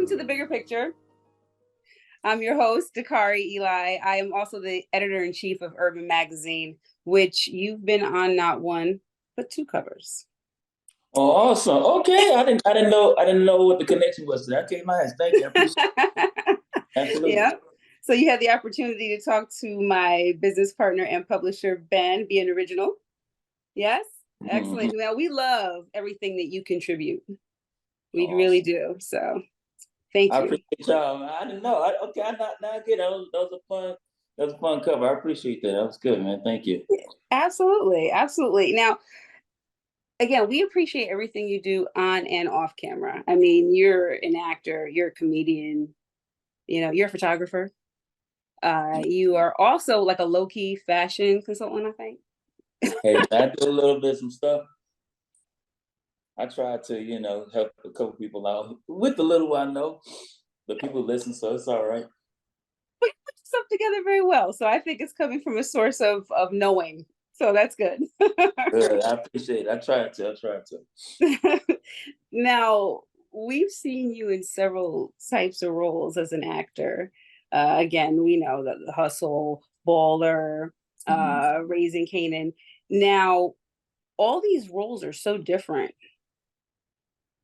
welcome to The Bigger Picture. I'm your host, Dakari Eli. I am also the editor-in-chief of Urban Magazine, which you've been on not one, but two covers. Oh, awesome. Okay. I didn't know what the connection was. Okay, nice. Thank you. I appreciate it. Absolutely. Yeah. So you had the opportunity to talk to my business partner and publisher, Ben, Be an Original. Yes? Excellent. Well, we love everything that you contribute. We really do. So thank I you. appreciate y'all. I didn't know. Okay, I get it. That was a fun cover. I appreciate that. That was good, man. Thank you. Absolutely. Absolutely. Now, again, we appreciate everything you do on and off camera. I mean, you're an actor, you're a comedian, you're a photographer. You are also like a low-key fashion consultant, I think. Hey, I do a little bit of some stuff. I try to, help a couple people out with the little I know. The people listen, so it's all right. But you put yourself together very well. So I think it's coming from a source of knowing. So that's good. Good. I appreciate it. I try to. Now, we've seen you in several types of roles as an actor. Again, we know that the Hustle, Baller, Raising Kanan. Now, all these roles are so different.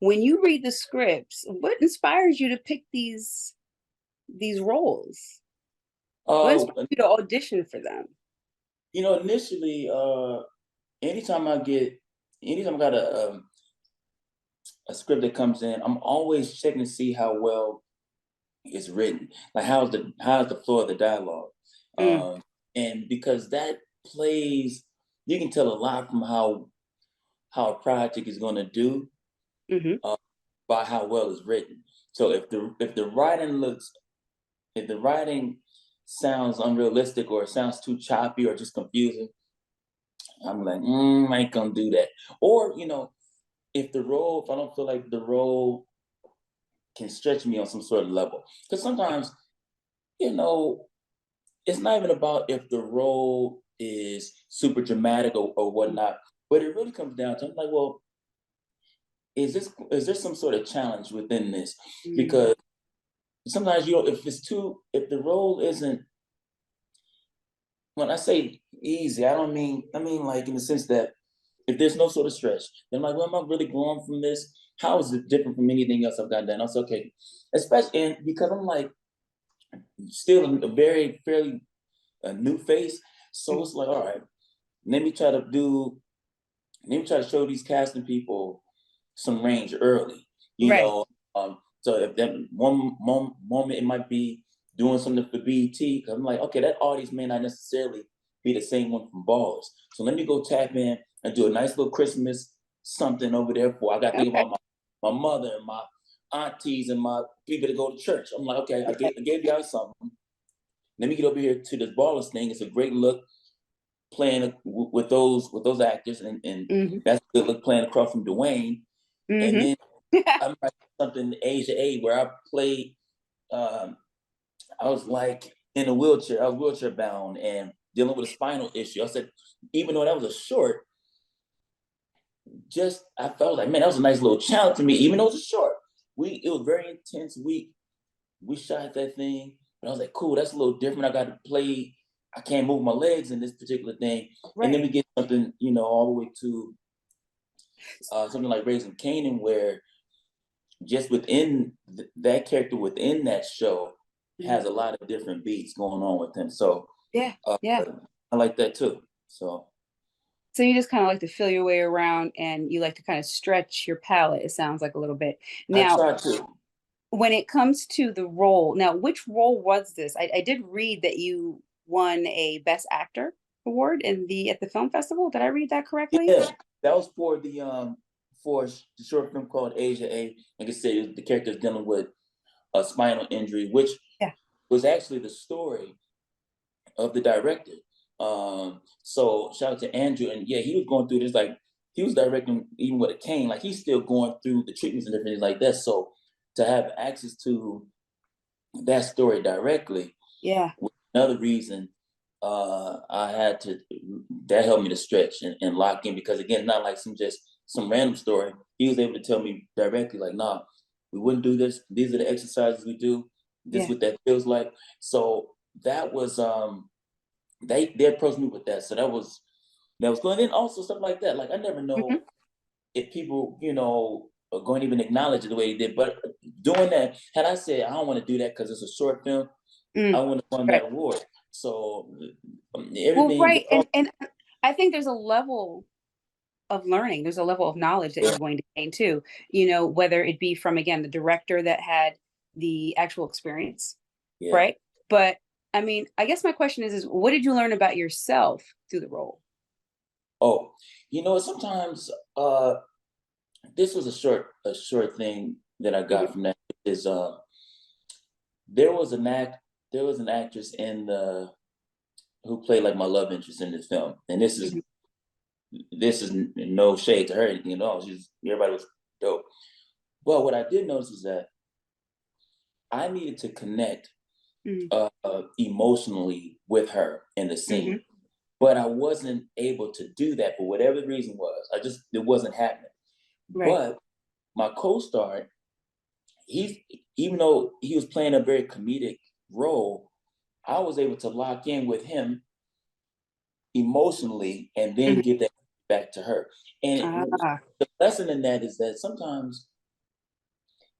When you read the scripts, what inspires you to pick these roles? What inspires you to audition for them? Initially, anytime I got a script that comes in, I'm always checking to see how well it's written. Like how's the flow of the dialogue, and because that plays, you can tell a lot from how a project is going to do by how well it's written. So if the writing sounds unrealistic or it sounds too choppy or just confusing, I'm like, I ain't gonna do that. Or if I don't feel like the role can stretch me on some sort of level, because sometimes it's not even about if the role is super dramatic or whatnot, but it really comes down to, I'm like, well, is there some sort of challenge within this? Because sometimes if the role isn't, when I say easy, I mean like in the sense that if there's no sort of stretch, then I'm like, well, am I really growing from this? How is it different from anything else I've gotten done? I was okay, especially because I'm like still a very fairly a new face, so it's like, all right, let me try to show these casting people some range early, so if that one moment it might be doing something for BET, because I'm like, okay, that audience may not necessarily be the same one from Ballers. So let me go tap in and do a nice little Christmas something over there for. I got to think about my mother and my aunties and my people that go to church. I'm like, okay, I gave y'all something. Let me get over here to this Ballers thing. It's a great look playing with those actors, and that's a good look playing across from Dwayne. And then I'm writing something Asia A where I played. I was like in a wheelchair. I was wheelchair bound and dealing with a spinal issue. I said, even though that was a short, I felt like, man, that was a nice little challenge to me. Even though it was a short, it was very intense week. We shot that thing, but I was like, cool, that's a little different. I got to play. I can't move my legs in this particular thing, and then we get something, all the way to something like Raising Kanan, where just within that character within that show has a lot of different beats going on with him. So I like that too. So you just kind of like to feel your way around, and you like to kind of stretch your palette, it sounds like, a little bit. Now, I try to. When it comes to the role, now, which role was this? I did read that you won a Best Actor award at the film festival. Did I read that correctly? Yeah, that was for the short film called Asia A. Like I said, the character is dealing with a spinal injury, which was actually the story of the director. So shout out to Andrew, and he was going through this, like he was directing even with a cane, like he's still going through the treatments and different things like that. So to have access to that story directly, was another reason that helped me to stretch and lock in, because again, not like some random story. He was able to tell me directly, like, nah, We wouldn't do this. These are the exercises we do. This is Yeah. what that feels like. So that was they approached me with that. So that was going in also stuff like that. Like I never Mhm. know if people, are going to even acknowledge it the way they did. But doing that, had I said I don't want to do that because it's a short film, I Mm. wouldn't have won Right. that award. So Well, everything, right, and I think there's a level of learning. There's a level of knowledge that yeah, you're going to gain too. Whether it be from again the director that had the actual experience, yeah. right? But I mean, I guess my question is what did you learn about yourself through the role? Oh, sometimes this was a short thing that I got Mhm, from that is there was an act there was an actress in the who played like my love interest in this film, and mhm, this is no shade to her or anything at all. Everybody was dope. But what I did notice is that I needed to connect mhm, emotionally with her in the mhm, scene, but I wasn't able to do that for whatever the reason was. It wasn't happening. right, But my co-star, he's even though he was playing a very comedic role, I was able to lock in with him emotionally and then mhm. give that back to her. And Ah, the lesson in that is that sometimes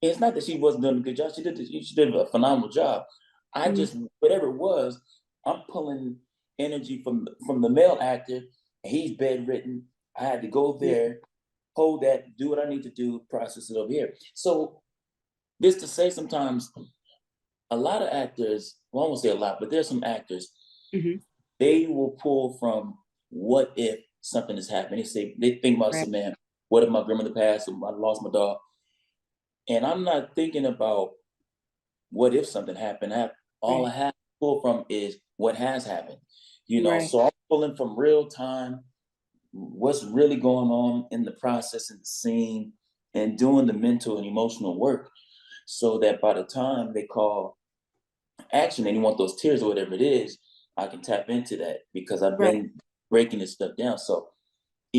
it's not that she wasn't doing a good job. She did a phenomenal job. I mhm, just whatever it was, I'm pulling energy from the male actor, and he's bedridden. I had to go mhm, there, hold that, do what I need to do, process it over here. So this to say, sometimes a lot of actors, well, I won't say a lot, but there's some actors, mhm, they will pull from what if something has happened. They think about, right, say, man, what if my grandmother passed or I lost my dog? And I'm not thinking about what if something happened. All I right, have to pull from is what has happened. right, So I'm pulling from real time, what's really going on in the process in the scene, and doing the mental and emotional work so that by the time they call action and you want those tears or whatever it is, I can tap into that because I've right. been breaking this stuff down. So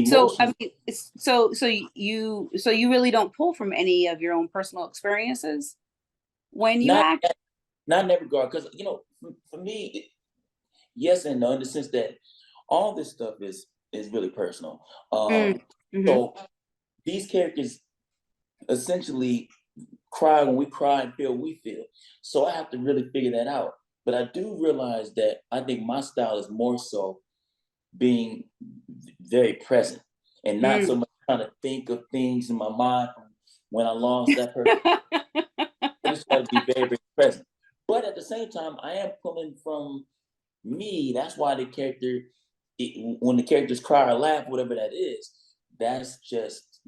So I emotions, mean, so you really don't pull from any of your own personal experiences when you not act. not in that regard, because for me, yes and no, in the sense that all this stuff is really personal. Mm, mhm. So these characters essentially cry when we cry and feel we feel. So I have to really figure that out. But I do realize that I think my style is more so being very present and not Mm. so much trying to think of things in my mind from when I lost that person. I just try to be very, very present. But at the same time, I am pulling from me. That's why when the characters cry or laugh, whatever that is, that's just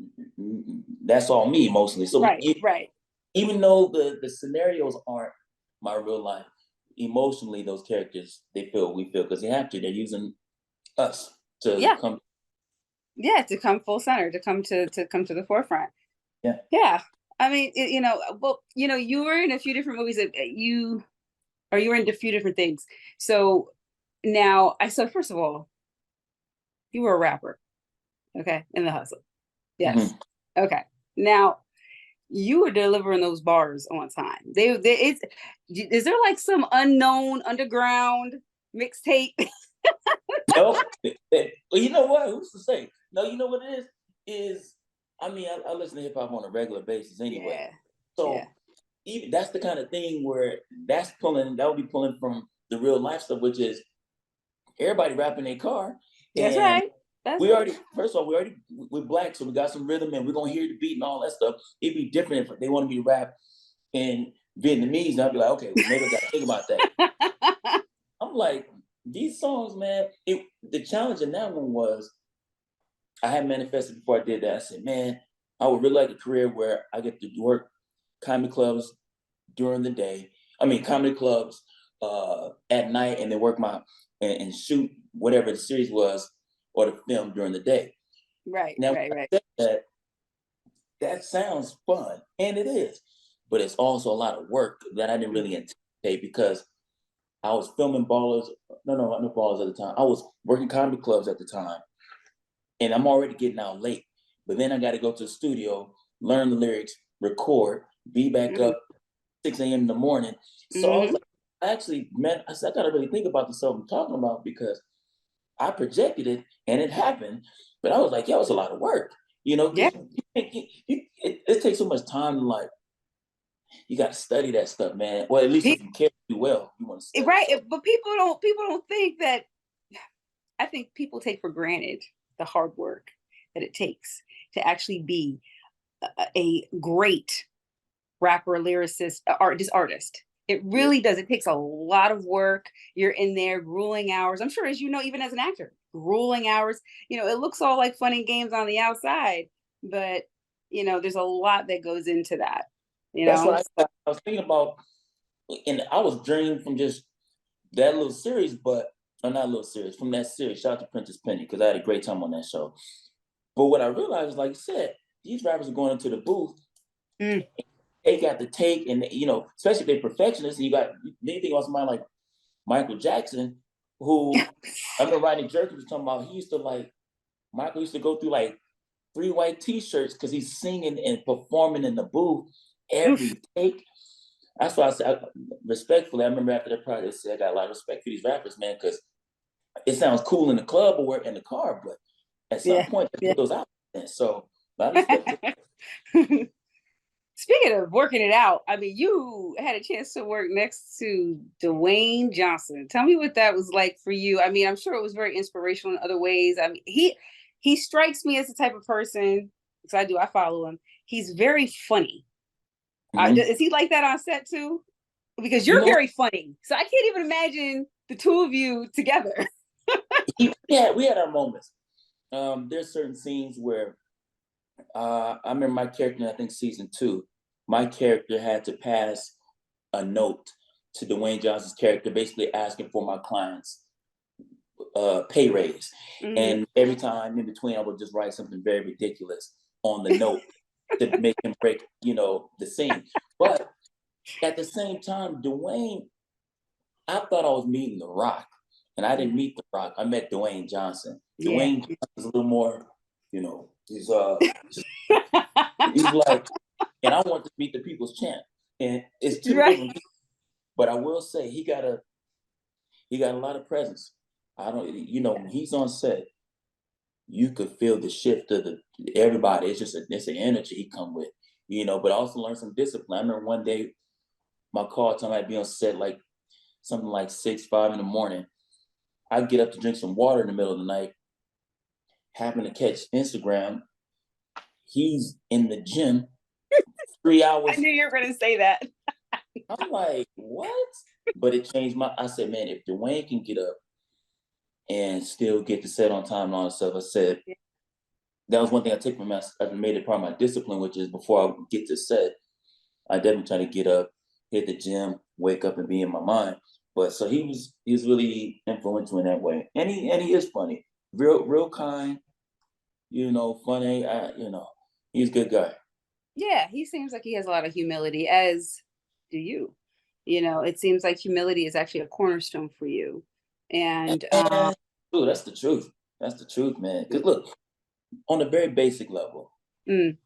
that's all me emotionally. So Right, right. even though the scenarios aren't my real life, emotionally those characters they feel we feel because they have to. They're using us to Yeah, come. yeah, to come full center, to come to the forefront. Yeah. Yeah. I mean, well, you were in a few different movies that you were in a few different things. So now so first of all, you were a rapper, okay, in the hustle. Yes. Mhm. Okay. Now you were delivering those bars on time. Is there like some unknown underground mixtape? No, well, you know what? Who's to say? No, you know what it is? Is I mean, I listen to hip hop on a regular basis anyway. Yeah. Yeah. So even that's the kind of thing where that would be pulling from the real life stuff, which is everybody rapping their car. That's And right. That's we already, first of all, we're black, so we got some rhythm and we're gonna hear the beat and all that stuff. It'd be different if they want to be rap in Vietnamese, and I'd be like, okay, well, maybe I gotta think about that. I'm like, these songs, man, the challenge in that one was I had manifested before I did that. I said, man, I would really like a career where I get to work comedy clubs during the day. I mean, comedy clubs at night, and then work and shoot whatever the series was or the film during the day. right, Now, when right, I right. said that sounds fun, and it is, but it's also a lot of work that I didn't Mm. really anticipate because I was filming ballers. No ballers at the time. I was working comedy clubs at the time, and I'm already getting out late. But then I got to go to the studio, learn the lyrics, record. be back Mm-hmm. up 6 a.m. in the morning. So I was Mm-hmm. like, I actually, man, I said, I gotta really think about the stuff I'm talking about because I projected it and it happened. But I was like, yo, it's a lot of work, Yeah. because it takes so much time to like, you got to study that stuff, man. Well, at least if you care to do well, you want to study. Right. So But people don't think that. I think people take for granted the hard work that it takes to actually be a great rapper, lyricist, artist. It yeah, really does. It takes a lot of work. You're in there grueling hours. I'm sure, as you know, even as an actor, grueling hours. It looks all like fun and games on the outside, but there's a lot that goes into that. You that's know, what I was thinking about, and I was dreaming from just that little series, but not a little series from that series. Shout out to Princess Penny because I had a great time on that show. But what I realized is, like you said, these rappers are going into the booth. mm. They got the take, and especially if they're perfectionists. And you got anything on somebody like Michael Jackson, who I remember Rodney Jerkins was talking about. He used to like Michael used to go through like 3 white T-shirts because he's singing and performing in the booth Oof. every take. That's why I said, respectfully, I remember after that project, I said I got a lot of respect for these rappers, man, because it sounds cool in the club or in the car, but at some Yeah. point, they Yeah. put those out. And so, a lot of respect to Speaking of working it out, I mean, you had a chance to work next to Dwayne Johnson. Tell me what that was like for you. I mean, I'm sure it was very inspirational in other ways. I mean, he strikes me as the type of person, because I follow him. He's very funny. Mhm. Is he like that on set too? Because You you're know, very funny, so I can't even imagine the two of you together. we had our moments. There's certain scenes where I remember my character in, I think, season 2, my character had to pass a note to Dwayne Johnson's character, basically asking for my clients pay raise. Mm-hmm. And every time in between, I would just write something very ridiculous on the note to make him break, the scene. But at the same time, Dwayne, I thought I was meeting The Rock, and I didn't meet The Rock. I met Dwayne Johnson. Yeah. Dwayne Johnson's a little more, he's like, and I want to meet the people's champ, and it's two Right. different people. But I will say he got a lot of presence. I don't, when he's on set, you could feel the shift of everybody. It's an energy he come with, but also learn some discipline. I remember one day my call time I'd be on set like something like 6, 5 in the morning. I'd get up to drink some water in the middle of the night, happen to catch Instagram. He's in the gym three I hours. knew you were going to say that. I'm like, what? But it changed I said, man, if Dwayne can get up and still get the set on time and all that stuff, I said, that was one thing I took from him. I made it part of my discipline, which is before I get to set, I definitely try to get up, hit the gym, wake up and be in my mind. But so he was really influential in that way. And he is funny. Real kind, funny, he's a good guy. Yeah, he seems like he has a lot of humility, as do you. It seems like humility is actually a cornerstone for you. And And ooh, that's the truth. That's the truth, man. Because look, on a very basic level, mm,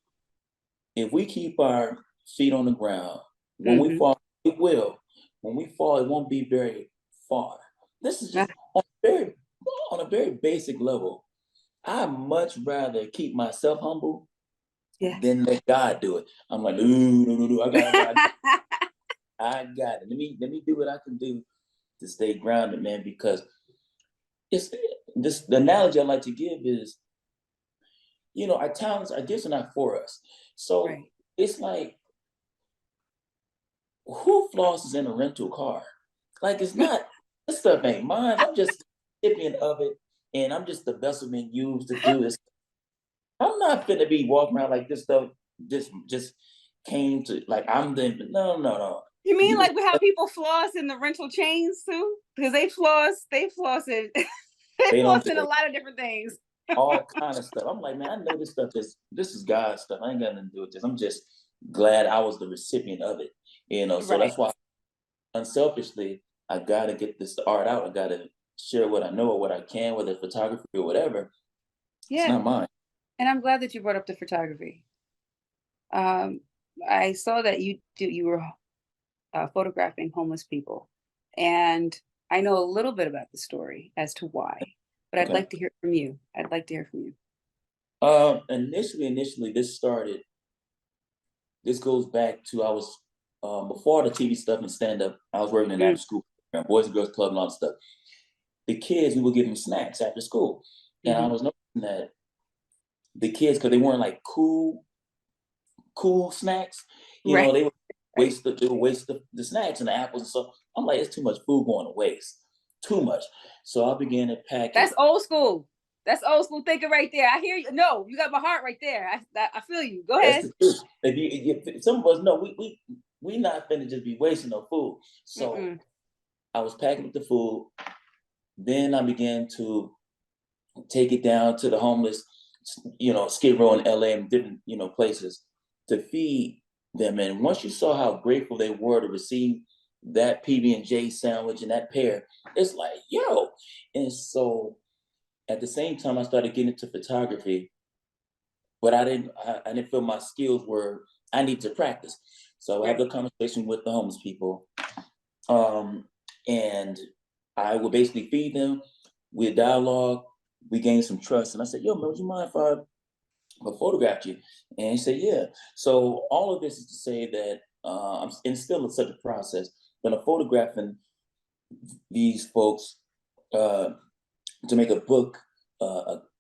if we keep our feet on the ground, when we hmm fall, it will. When we fall, it won't be very far. This is just on a very basic level. I much rather keep myself humble yeah. than let God do it. I'm like, no, no, no, no. I got it. Let me do what I can do to stay grounded, man. Because it's this. The analogy I like to give is, our talents, our gifts are not for us. So Right. it's like, who flosses in a rental car? Like, it's not, this stuff ain't mine. I'm just a recipient of it, and I'm just the vessel being used to do this. I'm not finna be walking around like this stuff just came to, like, I'm the, no, no, no. You mean You like how people floss in the rental chains too? Because they floss in they They don't floss do in a it. lot of different things. All kind of stuff. I'm like, man, I know this is God's stuff. I ain't got nothing to do with this. I'm just glad I was the recipient of it. So Right. that's why unselfishly, I gotta get this art out. I gotta share what I know or what I can, whether it's photography or whatever. It's Yeah. not mine. And I'm glad that you brought up the photography. Um, I saw that you were photographing homeless people, and I know a little bit about the story as to why, but I'd Okay. like to hear from you. I'd like to hear from you. Initially, this goes back to I was before the TV stuff and stand up. I was working in Mm, after school program, Boys and Girls Club and all that stuff. The kids, we would give them snacks after school, and I mhm. was noticing that the kids, because they weren't like cool snacks, Right, they would right. they would waste the snacks and the apples and stuff. I'm like, it's too much food going to waste, too much. So I began to pack That's it. old school. That's old school thinking right there. I hear you. No, you got my heart right there. I feel you. Go That's ahead. the truth. If some of us know we not finna just be wasting no food. So Mm-mm. I was packing up the food. Then I began to take it down to the homeless, Skid Row in LA and different, places to feed them. And once you saw how grateful they were to receive that PB&J sandwich and that pear, it's like, yo. And so at the same time, I started getting into photography, but I didn't feel my skills were, I need to practice. So I have Right. a conversation with the homeless people. Um, and I would basically feed them. We dialogue, we gained some trust. And I said, yo, man, would you mind if I photographed you? And he said, yeah. So all of this is to say that and still in such a process, but I'm photographing these folks uh, to make a book,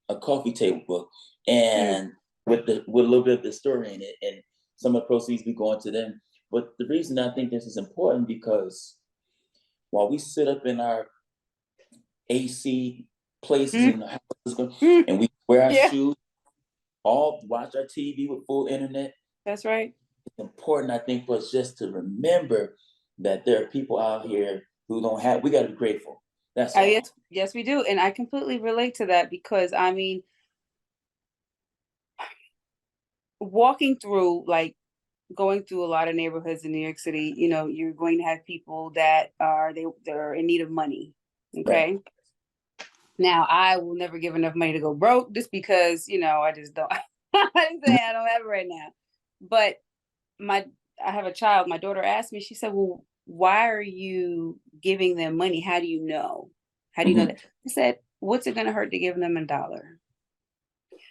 a coffee table book, Mm, and with a little bit of the story in it, and some of the proceeds be going to them. But the reason I think this is important because while we sit up in our AC places mm, in the house mm. and we wear our Yeah, shoes, all watch our TV with full internet, that's right. it's important, I think, for us just to remember that there are people out here who don't have. We got to be grateful. That's all. Yes, yes, we do. And I completely relate to that because I mean, walking through like going through a lot of neighborhoods in New York City, you're going to have people they're in need of money. Right. Okay. Now I will never give enough money to go broke just because, I just don't I didn't say I don't have it right now. But my I have a child. My daughter asked me, she said, well, why are you giving them money? How do you know? How do you know Mm-hmm, that? I said, what's it gonna hurt to give them $1?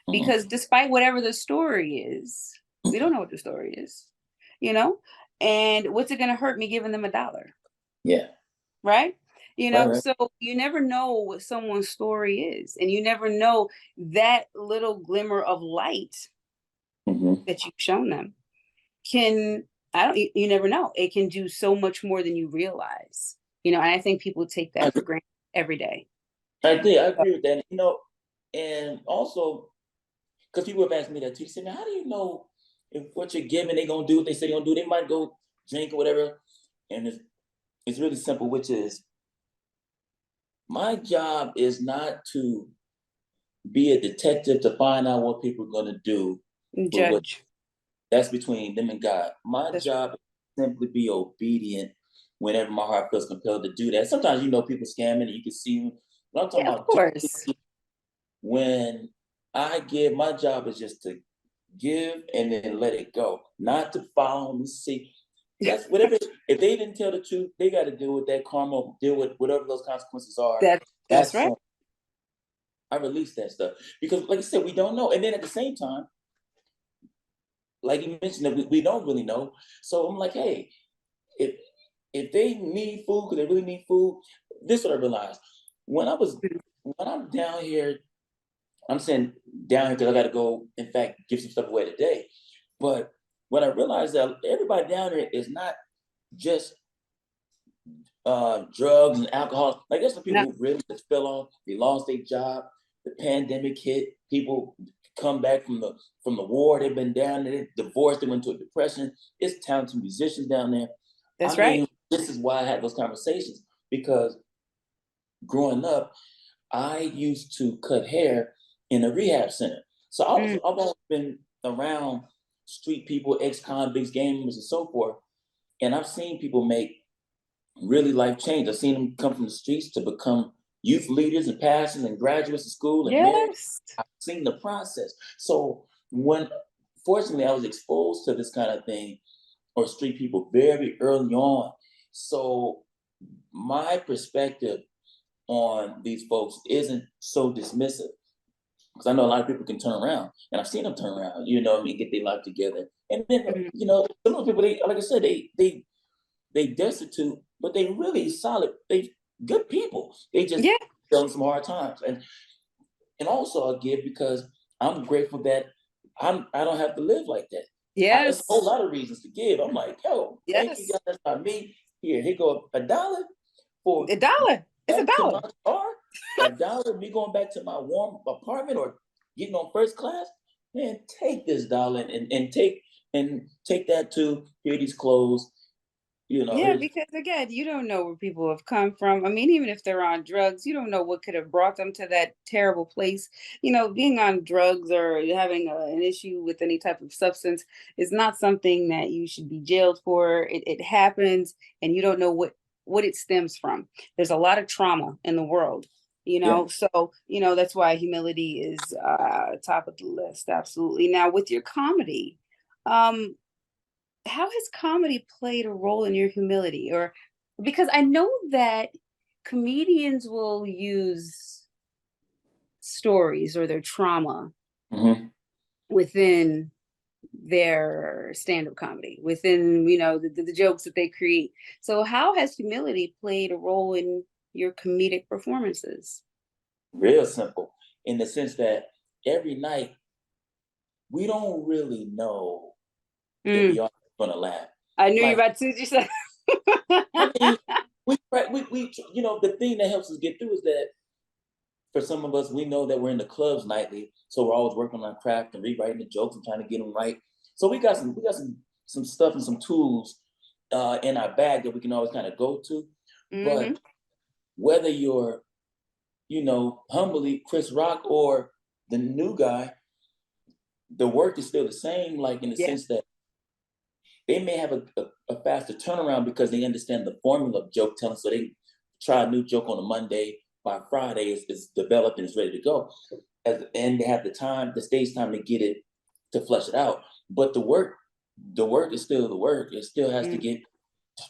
mm-hmm. Because despite whatever the story is, we don't know what the story is, you know? And what's it gonna hurt me giving them $1? Yeah. Right? Right. Right. So you never know what someone's story is, and you never know that little glimmer of light Mm-hmm. that you've shown them can I don't you never know. It can do so much more than you realize. And I think people take I that for agree. granted every day. I So, agree with that. And also because people have asked me that too. They say, man, how do you know if what you're giving, they gonna do what they say they're gonna do? They might go drink or whatever. And it's really simple, which is my job is not to be a detective to find out what people are gonna do with what judge. that's between them and God. My That's job is simply be obedient whenever my heart feels compelled to do that. Sometimes people scamming and you can see them. But I'm talking yeah, of about course. when I give, my job is just to give and then let it go, not to follow and see. That's whatever. If they didn't tell the truth, they got to deal with that karma, deal with whatever those consequences are. That's That's right. on. I release that stuff because, like I said, we don't know. And then at the same time, like you mentioned, that we don't really know. So I'm like, hey, if if they need food because they really need food, this is what I realized when I'm down here. I'm saying down here because I got to go. In fact, give some stuff away today. But when I realized that everybody down there is not just drugs and alcohol. Like there's some No, people who really just fell off. They lost their job. The pandemic hit. People come back from the war. They've been down there. They divorced. They went into a depression. It's talented musicians down there. that's I right. mean, this is why I had those conversations because growing up, I used to cut hair in a rehab center. So Mm, I've always been around street people, ex-convicts, gamers, and so forth. And I've seen people make really life change. I've seen them come from the streets to become youth leaders and pastors and graduates of school and married. yes. I've seen the process. So when fortunately, I was exposed to this kind of thing or street people very early on. So my perspective on these folks isn't so dismissive because I know a lot of people can turn around, and I've seen them turn around, get their life together. And then, Mhm. some of those people, they, like I said, they destitute, but they really solid. They good people. They just Yeah. feeling some hard times, and also I give because I'm grateful that I don't have to live like that. There's a whole Yes. lot of reasons to give. I'm like, yo, thank you Yes. guys. That's not me. Here go $1 for A dollar. It's a back to dollar. my car. $1, me going back to my warm apartment or getting on first class. Man, take this dollar and take that to here these clothes. Yeah, Here's because again, you don't know where people have come from. I mean, even if they're on drugs, you don't know what could have brought them to that terrible place. Being on drugs or having an issue with any type of substance is not something that you should be jailed for. It happens, and you don't know what it stems from. There's a lot of trauma in the world. yeah. So that's why humility is top of the list. Absolutely. Now, with your comedy, um, how has comedy played a role in your humility? Or because I know that comedians will use stories or their trauma hmm within their stand-up comedy, within the jokes that they create. So how has humility played a role in your comedic performances? Real simple in the sense that every night we don't really know if Mm, the audience is gonna laugh. I knew you Like, about to you said. I mean, the thing that helps us get through is that for some of us, we know that we're in the clubs nightly, so we're always working on our craft and rewriting the jokes and trying to get them right. So we got some stuff and some tools in our bag that we can always kind of go to. Hmm. But whether you're, humbly Chris Rock or the new guy, the work is still the same. Like in the Yeah. sense that they may have a faster turnaround because they understand the formula of joke telling. So they try a new joke on a Monday. By Friday, it's developed and it's ready to go. And they have the stage time to get it, to flush it out. But the work is still the work. It still has to Mm. get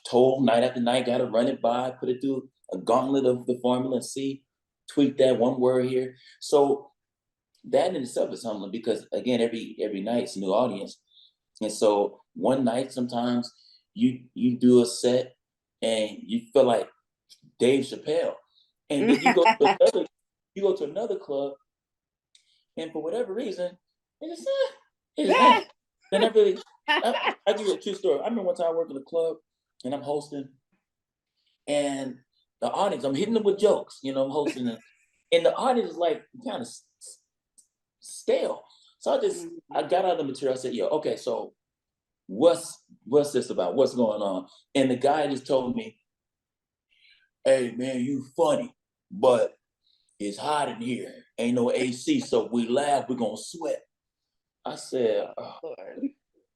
told night after night, got to run it by, put it through a gauntlet of the formula and see, tweak that one word here. So that in itself is humbling because again, every night it's a new audience. And so one night sometimes you do a set and you feel like Dave Chappelle. And then you go to another club and for whatever reason, it just ain't. Then I give you a true story. I remember one time I worked in a club and I'm hosting and the audience, I'm hitting them with jokes, I'm hosting them. And the audience is like kind of stale. So I Mhm. got out of the material. I said, "Yo, okay, so what's this about? What's going on?" And the guy just told me, "Hey man, you funny, but it's hot in here. Ain't no AC, so we laugh, we're gonna sweat." I said, "Oh, Lord.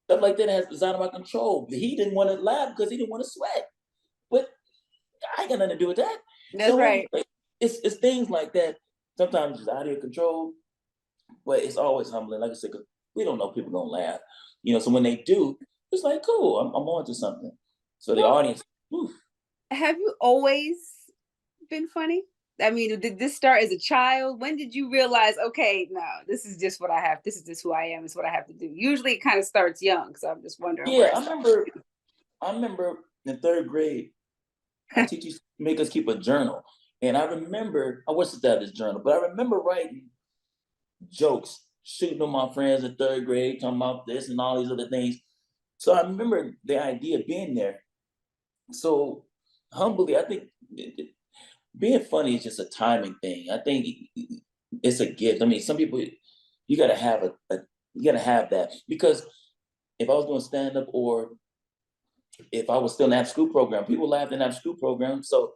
stuff like that is out of my control." He didn't want to laugh because he didn't want to sweat, but I ain't got nothing to do with that. That's So right. it's things like that. Sometimes it's out of your control, but it's always humbling. Like I said, 'cause we don't know people gonna laugh. So when they do, it's like, cool, I'm on to something. So the Well, audience, whew, have you always been funny? I mean, did this start as a child? When did you realize, okay, no, this is just what I have. This is just who I am. It's what I have to do. Usually it kind of starts young. So I'm just wondering yeah, where it I starts. remember. I remember in third grade, our teachers make us keep a journal, and I remember I wish that this journal, but I remember writing jokes, shooting on my friends in third grade, talking about this and all these other things. So I remember the idea being there. So humbly, I think being funny is just a timing thing. I think it's a gift. I mean, some people you gotta have you gotta have that because if I was doing stand up or if I was still in that school program, people laughed in that school program. So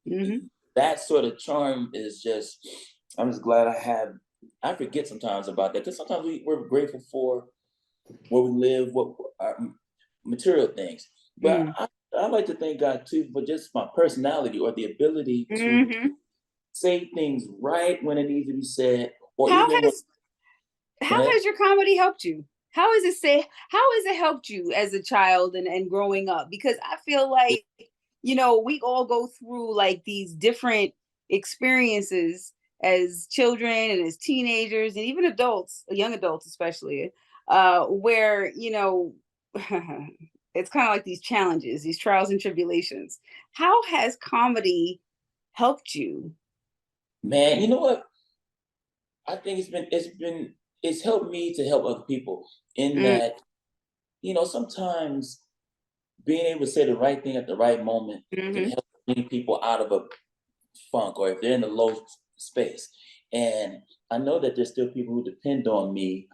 Hmm. that sort of charm is just. I'm just glad I have. I forget sometimes about that because sometimes we're grateful for where we live, what our material things. But Mm. I like to thank God too for just my personality or the ability to Hmm. say things right when it needs to be said, or How even when. has Go how ahead. has your comedy helped you? how has it helped you as a child and growing up? Because I feel like, we all go through like these different experiences as children and as teenagers and even adults, young adults especially, where, it's kind of like these challenges, these trials and tribulations. How has comedy helped you? Man, you know what? I think it's helped me to help other people in Mm, that, sometimes being able to say the right thing at the right moment can hmm. help bring people out of a funk or if they're in a low space. And I know that there's still people who depend on me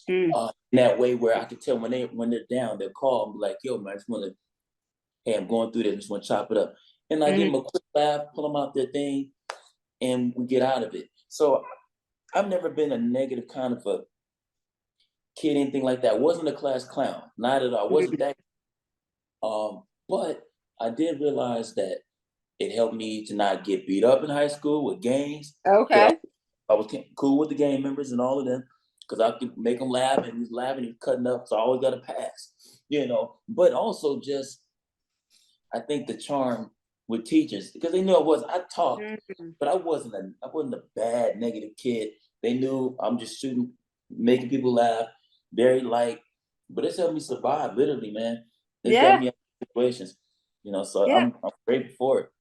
Mm, in that way where I can tell when they're down, they'll call and be like, "Yo, man, I just want to, hey, I'm going through this, I just want to chop it up," and I give hmm. them a quick laugh, pull them out their thing, and we get out of it. So I've never been a negative kind of a kid, anything like that. I wasn't a class clown, not at all. I wasn't Mm. that. But I did realize that it helped me to not get beat up in high school with gangs. Because Okay. I was cool with the gang members and all of them because I could make them laugh and he's laughing, he's cutting up. So I always got a pass, But also just, I think the charm with teachers because they knew I talked, Mm. but I wasn't a bad negative kid. They knew I'm just shooting, making people laugh, very light. But it's helped me survive, literally, man. It's got Yeah, me out of situations, So yeah. I'm grateful for it.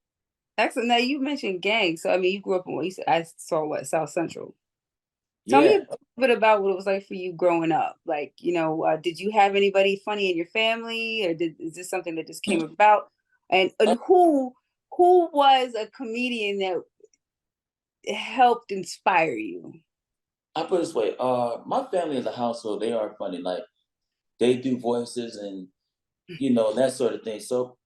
Excellent. Now you mentioned gangs, so I mean, you grew up in what you said. I saw what South Central. Tell me a Yeah. bit about what it was like for you growing up. Like, did you have anybody funny in your family, or is this something that just came about? And who was a comedian that helped inspire you? I put it this way, my family as a household, they are funny. Like they do voices and that sort of thing. So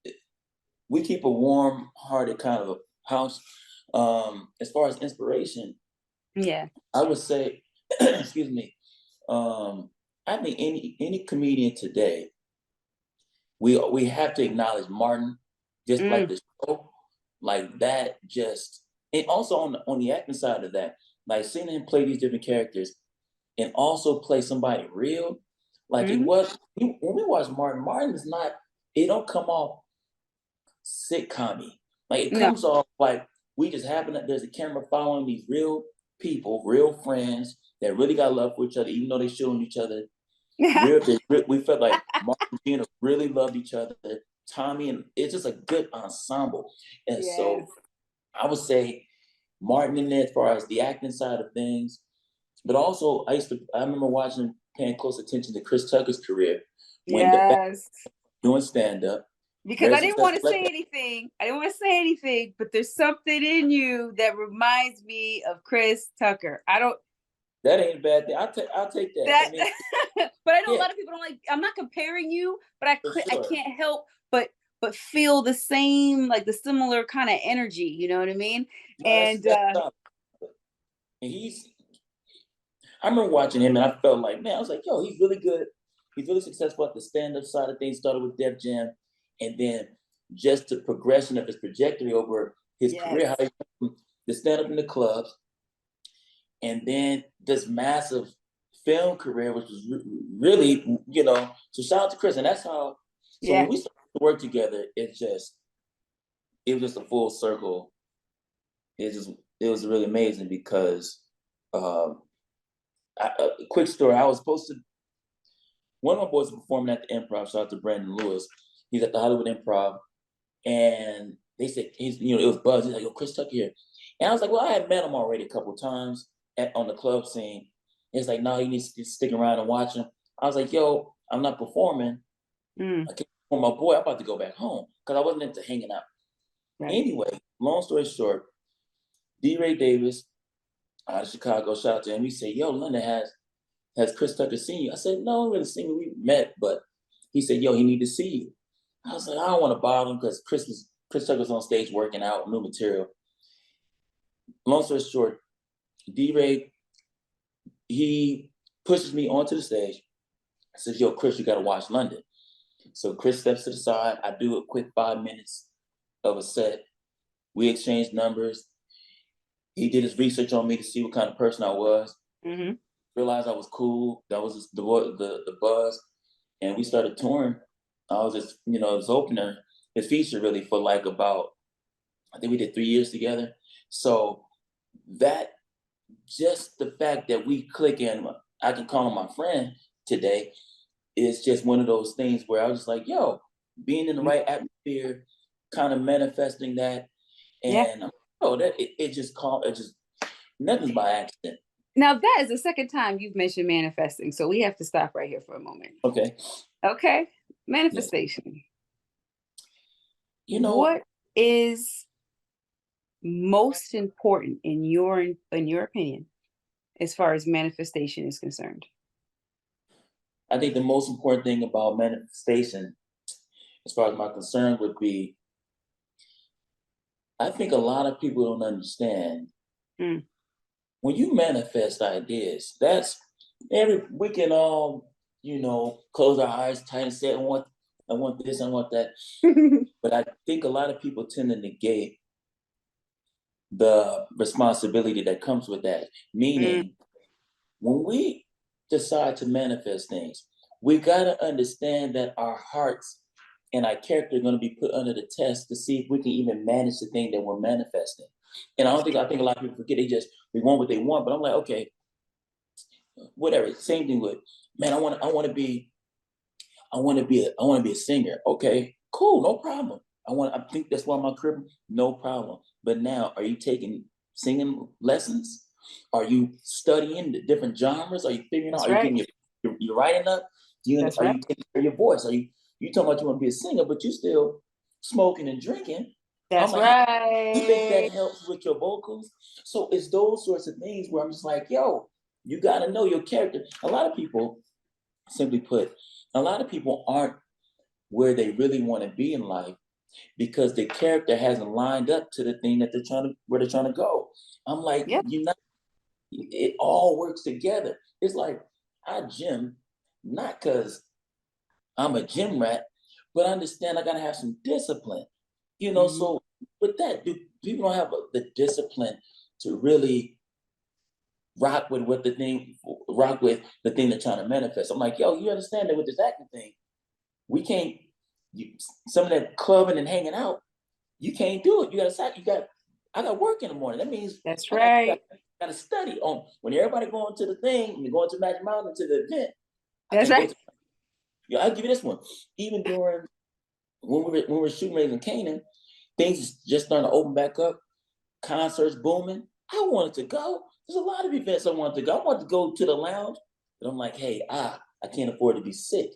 we keep a warm-hearted kind of a house. As far as inspiration, Yeah. I would say, excuse me, I think any comedian today, we have to acknowledge Martin, just like Mm, the show, like that. Just and also on the acting side of that, like seeing him play these different characters and also play somebody real. Like it hmm. was when we watch Martin. Martin is not. It don't come off sitcom. Like it No. comes off like we just happen that there's a camera following these real people, real friends that really got love for each other, even though they showing each other we felt like Martin and Gina really loved each other. Tommy and it's just a good ensemble. And so Yes. I would say Martin in there as far as the acting side of things, but also I remember watching paying close attention to Chris Tucker's career when the back Yes. doing stand up, Because very I didn't want successful to like say that. anything. I didn't want to say anything, but there's something in you that reminds me of Chris Tucker. I don't That ain't a bad thing. I'll take that. I that mean, but I know a yeah, lot of people don't like, I'm not comparing you, but for I sure. can't help but feel the same, like the similar kind of energy, you know what I mean? No, that's And that's tough. And I remember watching him and I felt like, man, I was like, yo, he's really good. He's really successful at the stand-up side of things, started with Def Jam, and then just the progression of his trajectory over his yes. career, how he went from the stand-up in the clubs, and then this massive film career, which was really, so shout out to Chris. And that's how, so when Yeah. we started to work together, it was just a full circle. It was really amazing because, um, a quick story, I was supposed to one of my boys was performing at the Improv. Shout out to Brandon Lewis. He's at the Hollywood Improv, and they said it was buzz. He's like, "Yo, Chris Tucker here," and I was like, "Well, I had met him already a couple of times on the club scene." It's like, "No, he needs to stick around and watch him." I was like, "Yo, I'm not performing. Mm, I can't perform my boy. I'm about to go back home because I wasn't into hanging out." right. Anyway, long story short, D. Ray Davis out of Chicago, shout out to him. He said, "Yo, London has Chris Tucker seen you?" I said, "No, really seen me. We met, but." He said, "Yo, he need to see you." I was like, I don't want to bother him because Chris Tucker's on stage working out new material. Long story short, D-Ray, he pushes me onto the stage. Says, "Yo, Chris, you got to watch London." So Chris steps to the side. I do a quick 5 minutes of a set. We exchanged numbers. He did his research on me to see what kind of person I was. Hmm. realized I was cool. That was just the buzz, and we started touring. I was just, his opener, his feature really for like about, I think we did 3 years together. So that just the fact that we click and I can call him my friend today is just one of those things where I was just like, yo, being in the right atmosphere, kind of manifesting that, Yeah. and oh, that it just nothing's by accident. Now that is the second time you've mentioned manifesting, so we have to stop right here for a moment. Okay, Okay, yes, manifestation. you know, What is most important in your opinion as far as manifestation is concerned? I think the most important thing about manifestation, as far as my concern, would be I think a lot of people don't understand Mm. when you manifest ideas. That's every we can all close our eyes tight and say I want this, I want that. But I think a lot of people tend to negate the responsibility that comes with that. Mm, Meaning, when we decide to manifest things, we got to understand that our hearts and our character are going to be put under the test to see if we can even manage the thing that we're manifesting. And I think a lot of people forget they want what they want, but I'm like, okay, whatever. Same thing with, man, I want to be a singer. Okay, cool, no problem. I think that's why my crib, no problem. But now, are you taking singing lessons? Are you studying the different genres? Are you figuring out? that's Are you right. getting your writing up? That's Are right. you taking care of your voice? You talking about you want to be a singer, but you still smoking and drinking? I'm That's like, you think that right. helps with your vocals? So it's those sorts of things where I'm just like, yo, you got to know your character. A lot of people, simply put, a lot of people aren't where they really want to be in life because their character hasn't lined up to the thing that where they're trying to go. I'm like, Yep. it all works together. It's like I gym, not because I'm a gym rat, but I understand I gotta have some discipline. Mhm. So with that, people don't have the discipline to really rock with the thing they're trying to manifest. I'm like, yo, you understand that with this acting thing, we can't some of that clubbing and hanging out, you can't do it. I got work in the morning. That means That's I right. got to study on when everybody going to the thing, when you're going to Magic Mountain to the event. I That's can't go right. to. Yeah, I'll give you this one. Even during when we were shooting Raising Canaan, things is just starting to open back up. Concerts booming. I wanted to go. There's a lot of events I wanted to go. I wanted to go to the lounge, but I'm like, hey, I can't afford to be sick.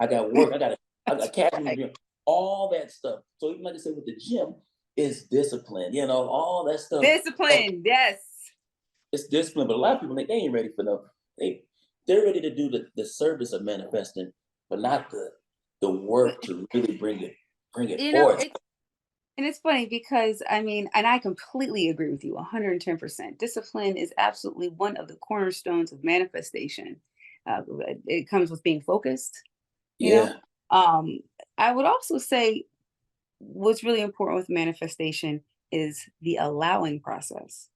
I got work. I That's got cash in the right. gym. All that stuff. So even like I said with the gym, it's discipline. All that stuff. Discipline. Yes. It's discipline. But a lot of people they ain't ready for them. They they're ready to do the service of manifesting, but not the But, work to really bring it you know, forth. it's funny because I mean, and I completely agree with you 110%. Discipline is absolutely one of the cornerstones of manifestation. It comes with being focused, you know. Yeah. Um, I would also say what's really important with manifestation is the allowing process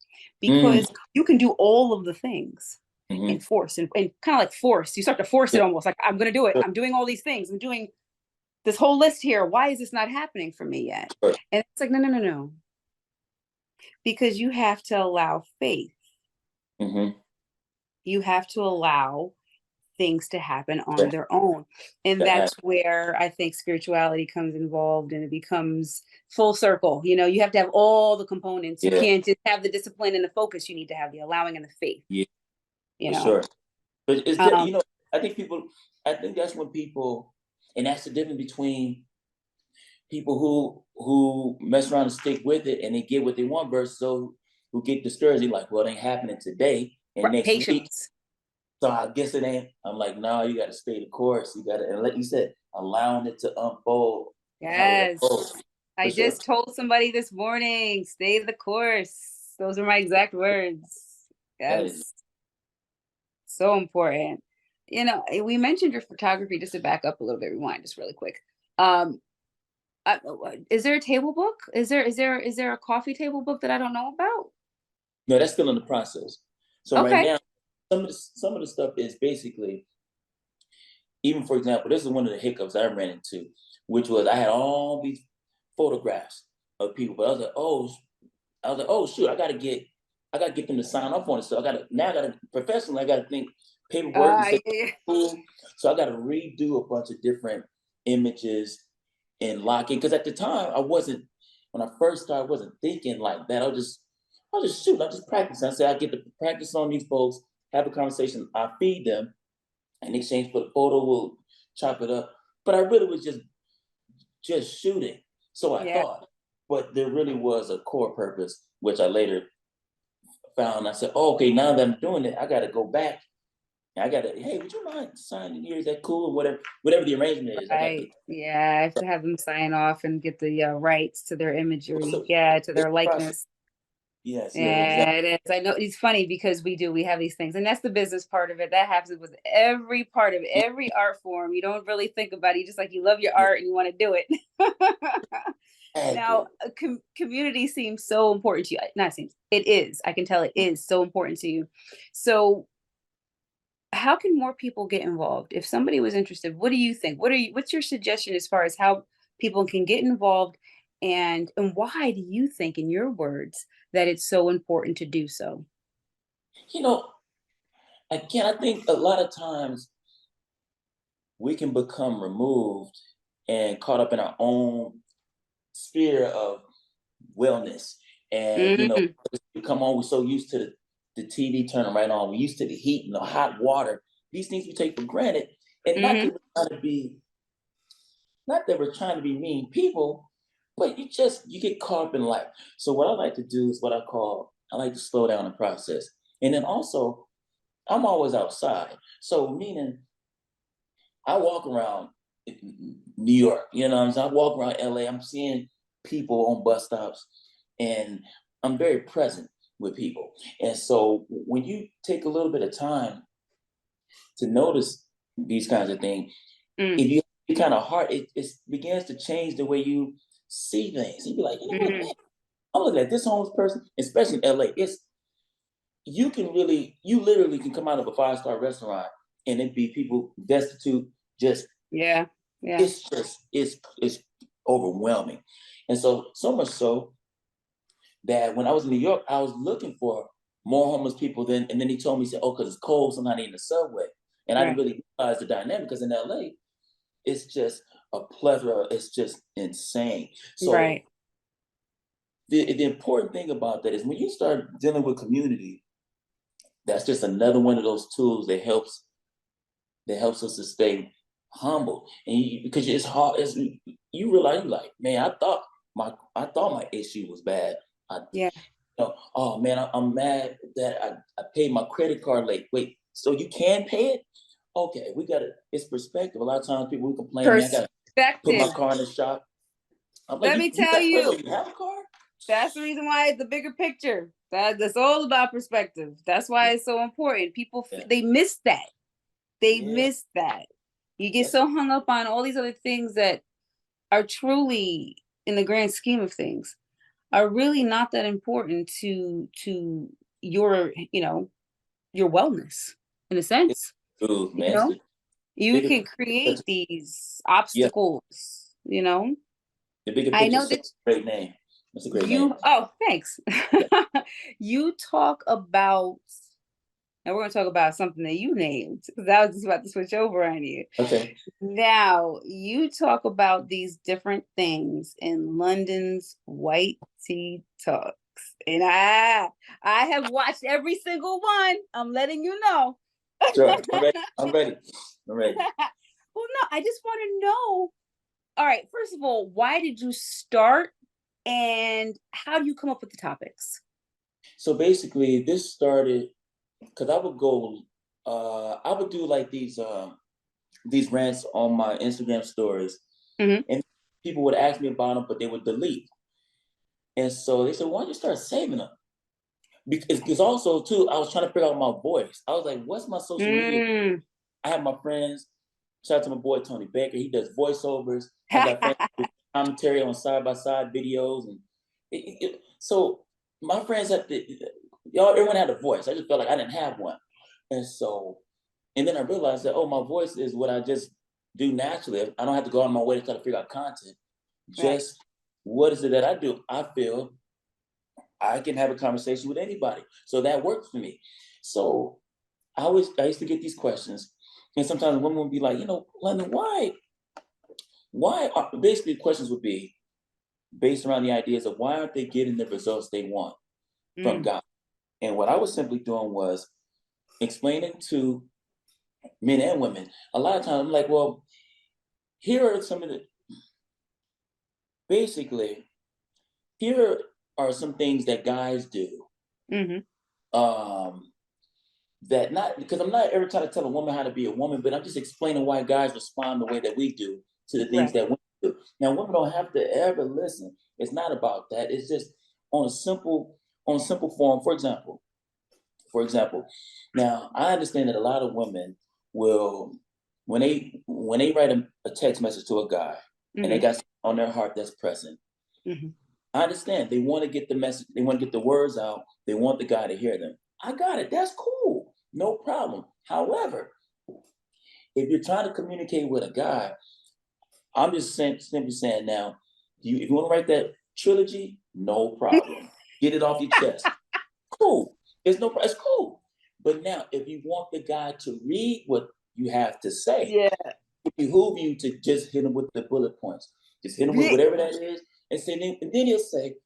Mm, because you can do all of the things hmm. and force and kind of like force you start to force it Yeah. almost like I'm going to do it, I'm doing all these things, I'm doing this whole list here, why is this not happening for me yet? Sure. And it's like, no, no, no, no, because you have to allow faith, Hmm. you have to allow things to happen on That, their own. And that that's happens. where I think spirituality comes involved and it becomes full circle. You have to have all the components. You Yeah. can't just have the discipline and the focus. You need to have the allowing and the faith, Yeah. you For know. sure. But Um, I think I think that's when people, and that's the difference between people who mess around and stick with it and they get what they want versus those who get discouraged. They're like, well, it ain't happening today and next week. patience. So I guess it ain't. I'm like, no, you got to stay the course. You got to, and like you said, allowing it to unfold how it unfolds. Yes. For I sure. just told somebody this morning, stay the course. Those are my exact words. That is, Yes. So important. We mentioned your photography just to back up a little bit, rewind just really quick. Um, is there a table book? Is there a coffee table book that I don't know about? no, that's still in the process. So right Okay. now, some of the stuff is basically, even for example, this is one of the hiccups I ran into, which was I had all these photographs of people, but I was like, oh shoot, I gotta get them to sign off on it. So I gotta professionally, I gotta think paperwork and say Yeah. cool. So I gotta redo a bunch of different images and lock it. Because at the time when I first started, I wasn't thinking like that. I'll just shoot, I'll just practice. I say I get to practice on these folks, have a conversation, I feed them, in exchange for the photo, we'll chop it up. But I really was just shooting. So I Yeah. thought, but there really was a core purpose, which I later found. I said, oh, okay, now that I'm doing it, I got to go back. And I got to, hey, would you mind signing here? Is that cool? Whatever the arrangement is, I got to. Right. Yeah. I have to have them sign off and get the rights to their imagery. So Yeah, to it's their a process. likeness. Yes, yes, Yeah, exactly. it is. I know it's funny because we have these things, and that's the business part of it. That happens with every part of every art form. You don't really think about it. You just like you love your art and you want to do it. Now, Exactly. community seems so important to you. Not seems, it is. I can tell it is so important to you. So, how can more people get involved? If somebody was interested, what do you think? What's your suggestion as far as how people can get involved and why do you think in your words that it's so important to do so? You know, again, I think a lot of times we can become removed and caught up in our own sphere of wellness. And Mm, we come on, we're so used to the TV turning right on. We're used to the heat and the hot water. These things we take for granted. And mhm, not that we're trying to be mean people, but you get caught up in life. So what I like to do is what I like to slow down the process. And then also I'm always outside. So meaning I walk around New York, you know what I'm saying? I walk around LA, I'm seeing people on bus stops, and I'm very present with people. And so when you take a little bit of time to notice these kinds of things, mm, if you kind of heart, it begins to change the way you see things. You be like, you know what, mhm. man, I'm looking at this homeless person, especially in LA. You literally can come out of a five-star restaurant and it be people destitute, just Yeah, yeah. it's overwhelming. And so much so that when I was in New York, I was looking for more homeless people than, and then he told me, he said, oh, because it's cold, so I'm not in the subway. And I didn't Right, really realize the dynamic because in LA, it's just a plethora, it's just insane. So right. the important thing about that is when you start dealing with community, that's just another one of those tools that helps us to stay humble. And because it's hard, you realize, you like, man, I thought my issue was bad. Yeah. Oh man, I'm mad that I paid my credit card late. Wait, so you can pay it? Okay, we got to. It's perspective. A lot of times people will complain, man, I got to put my Perspective. car in the shop. I'm like, Let me you tell got first of you, all, you have a car? that's the reason why the bigger picture. That's all about perspective. That's why it's so important. People Yeah, they miss that. They yeah, miss that. You get that's so hung up on all these other things that are truly, in the grand scheme of things, are really not that important to your, your wellness in a it's sense. the truth, You man. It's know, the you bigger can picture. create these Yeah, obstacles. the bigger I picture know is such that a great name. That's a great name. you, oh, thanks. Yeah. You talk about, and we're going to talk about something that you named because I was just about to switch over on you. Okay. Now, you talk about these different things in London's White Tea Talks. And I have watched every single one. I'm letting you know. Sure. I'm ready. I'm ready. I'm ready. Well, no, I just want to know. All right, first of all, why did you start and how do you come up with the topics? So basically, this started because I would do like these rants on my Instagram stories, Hmm. and people would ask me about them, but they would delete. And so they said, "Why don't you start saving them?" Because also too, I was trying to figure out my voice. I was like, "What's my social media?" Mm. I have my friends. Shout out to my boy Tony Baker. He does voiceovers. I got friends who do commentary on side by side videos, and so my friends y'all everyone had a voice. I just felt like I didn't have one. And so, and then I realized that, oh, my voice is what I just do naturally. I don't have to go on my way to try to figure out content. Right. Just what is it that I do? I feel I can have a conversation with anybody. So that works for me. So I used to get these questions, and sometimes women would be like, London, basically questions would be based around the ideas of why aren't they getting the results they want from Mm. God? And what I was simply doing was explaining to men and women. A lot of times I'm like, well, here are some of the basically here are some things that guys do. Hmm. Um, that not because I'm not ever trying to tell a woman how to be a woman, but I'm just explaining why guys respond the way that we do to the things Right. that women do. Now, women don't have to ever listen. It's not about that. It's just on a simple form. For example, now I understand that a lot of women will when they write a text message to a guy and they Hmm. got something on their heart that's pressing. Hmm. I understand they want to get the message, they want to get the words out, they want the guy to hear them. I got it. That's cool. No problem. However, if you're trying to communicate with a guy, I'm just simply saying now, if you want to write that trilogy, no problem. Get it off your chest. Cool. It's cool. But now, if you want the guy to read what you have to say, Yeah. it behoove you to just hit him with the bullet points. Just hit him with Yeah. whatever that is, and then he'll say,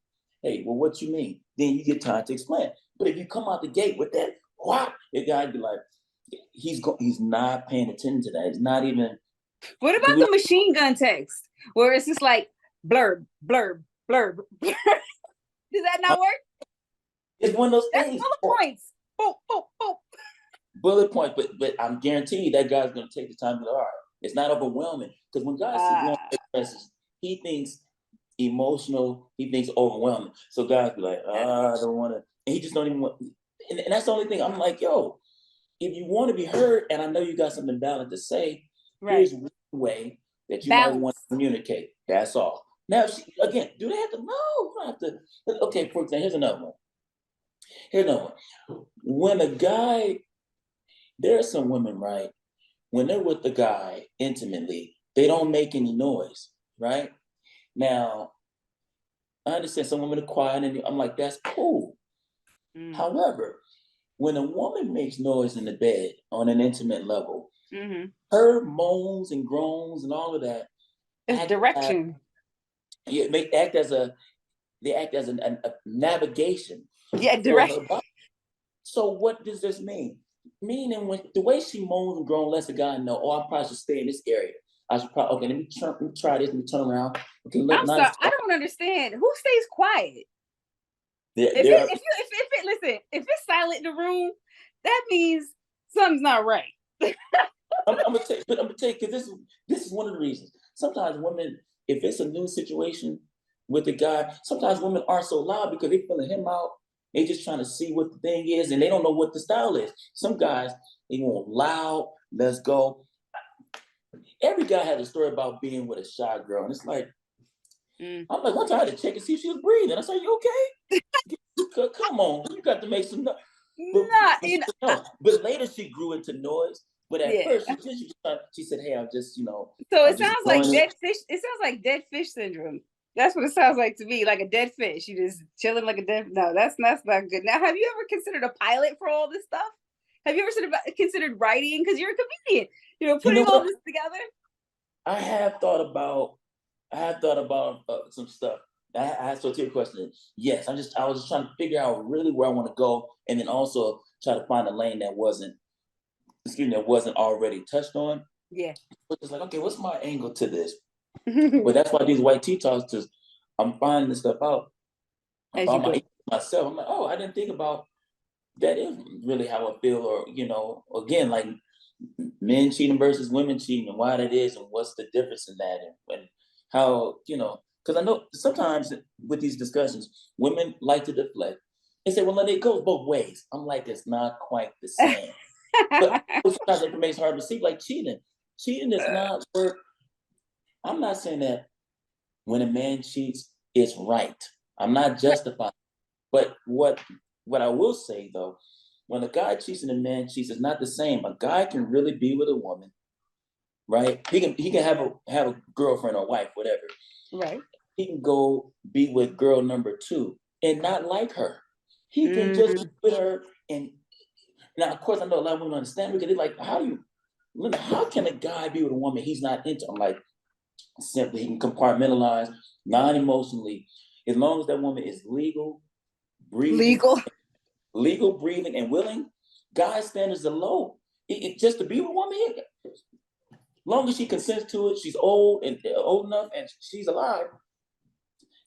"Hey, well, what you mean?" Then you get time to explain. But if you come out the gate with that, what the guy be like, he's not paying attention to that. He's not even What because about the machine gun text where it's just like blurb, blurb, blurb? Does that not work? it's one of those That's things. bullet points. Boop, boop, boop. Bullet point, but I'm guaranteed that guy's gonna take the time to all right. It's not overwhelming because when guys see long Ah, messages, he thinks emotional, he thinks overwhelming. So guys be like, I don't want to, and he just don't even want. And that's the only thing. I'm like, yo, if you want to be heard, and I know you got something valid to say, right. here's one way that you might want Balance. to communicate. That's all. Now, again, do they have to? No, you don't have to. Okay, for example, here's another one. Here's another one. When a guy, there are some women, right? When they're with the guy intimately, they don't make any noise, right? Now, I understand some women are quiet, and I'm like, that's cool. Mm. However, when a woman makes noise in the bed on an intimate level, Hmm. her moans and groans and all of that It's act as direction. yeah, they act as a navigation Yeah, for direction. her body. So what does this mean? Meaning when the way she moans and groans lets the guy know, oh, I probably should stay in this area. I should probably okay, let me try this, let me turn around. Okay, I'm not sorry. as I don't understand. Who stays quiet? If there it are if it listen, if it's silent in the room, that means something's not right. I'm gonna tell you because this is one of the reasons. Sometimes women, if it's a new situation with the guy, sometimes women aren't so loud because they feeling him out. They just trying to see what the thing is, and they don't know what the style is. Some guys they want loud. Let's go. Every guy has a story about being with a shy girl, and it's like Mm. I'm like one time I had to check and see if she was breathing. I said, "You okay? Come on, you got to make some noise." Not, But she said no. But later she grew into noise. But at yeah. first she said, "Hey, So it I'm just sounds like enjoying it." dead fish. It sounds like dead fish syndrome. That's what it sounds like to me, like a dead fish. You just chilling like a dead. No, that's not good. Now, have you ever considered a pilot for all this stuff? Have you ever considered writing? Because you're a comedian. You know Putting all what? this together. I have thought about. I have thought about some stuff. So to your question, yes, I was just trying to figure out really where I want to go, and then also try to find a lane that wasn't already touched on. Yeah. But it's like, okay, what's my angle to this? But that's why these white tea talks, because I'm finding this stuff out. I As you found go. myself. I'm like, oh, I didn't think about that is really how I feel, or again, like men cheating versus women cheating, and why that is, and what's the difference in that, and how because I know sometimes with these discussions, women like to deflect and say, "Well, let it go both ways." I'm like, it's not quite the same, but sometimes information hard to see, like cheating. Cheating is not work. I'm not saying that when a man cheats, it's right. I'm not justifying. But what I will say though when a guy cheats and a man cheats, it's not the same. A guy can really be with a woman, right? He can have a girlfriend or wife, whatever. Right. He can go be with girl number two and not like her. He can just Mm, be with her. And now, of course, I know a lot of women don't understand because they're like, how can a guy be with a woman he's not into? I'm like, simply, he can compartmentalize non-emotionally. As long as that woman is breathing, legal. legal, breathing, and willing, God's standards are low. Just to be with a woman, long as she consents to it, she's old enough, and she's alive.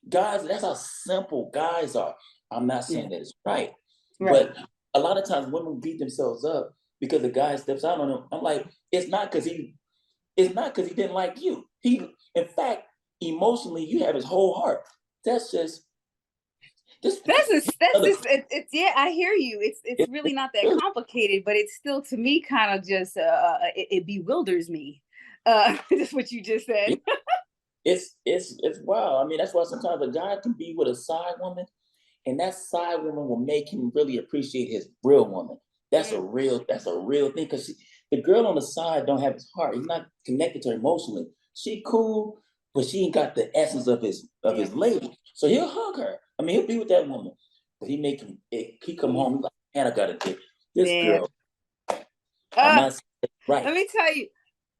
Guys, that's how simple guys are. I'm not Yeah. saying that it's right, Right. but a lot of times women beat themselves up because the guy steps out on them. I'm like, it's not because he didn't like you. In fact, emotionally, you have his whole heart. That's just That's another. just it's yeah, I hear you. It's really not that complicated, but it's still to me kind of just it bewilders me. Just what you just said. It's wild. I mean, that's why sometimes a guy can be with a side woman, and that side woman will make him really appreciate his real woman. Mm, That's a real thing because the girl on the side don't have his heart. He's not connected to her emotionally. She cool, but she ain't got the essence of yeah. his lady. So he'll hug her. I mean, he'll be with that woman, but he come home he's like, man, I gotta get this Yeah. girl. I'm Uh, not saying it's right. let me tell you,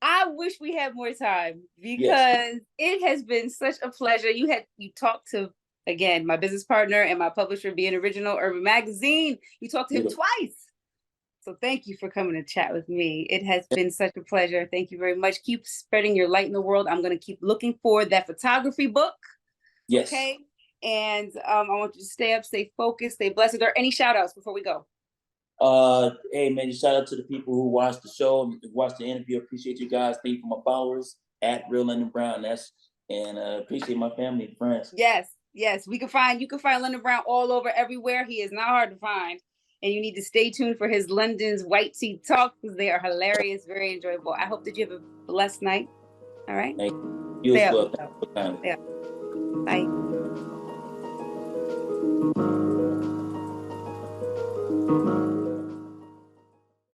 I wish we had more time Yes, because it has been such a pleasure. You talked to again my business partner and my publisher, being Original Urban Magazine. You talked to him beautiful. twice. So thank you for coming to chat with me. It has been such a pleasure. Thank you very much. Keep spreading your light in the world. I'm going to keep looking for that photography book. Yes. Okay. And I want you to stay up, stay focused, stay blessed. Are there any shout outs before we go? Hey man, shout out to the people who watched the show, watched the interview. Appreciate you guys. Thank you for my followers at Real London Brown. Appreciate my family and friends. Yes. Yes. You can find London Brown all over everywhere. He is not hard to find. And you need to stay tuned for his London's White Tea Talk because they are hilarious, very enjoyable. I hope that you have a blessed night. All right. Thank you Stay as up. well. Thank you for time. Stay up. Bye.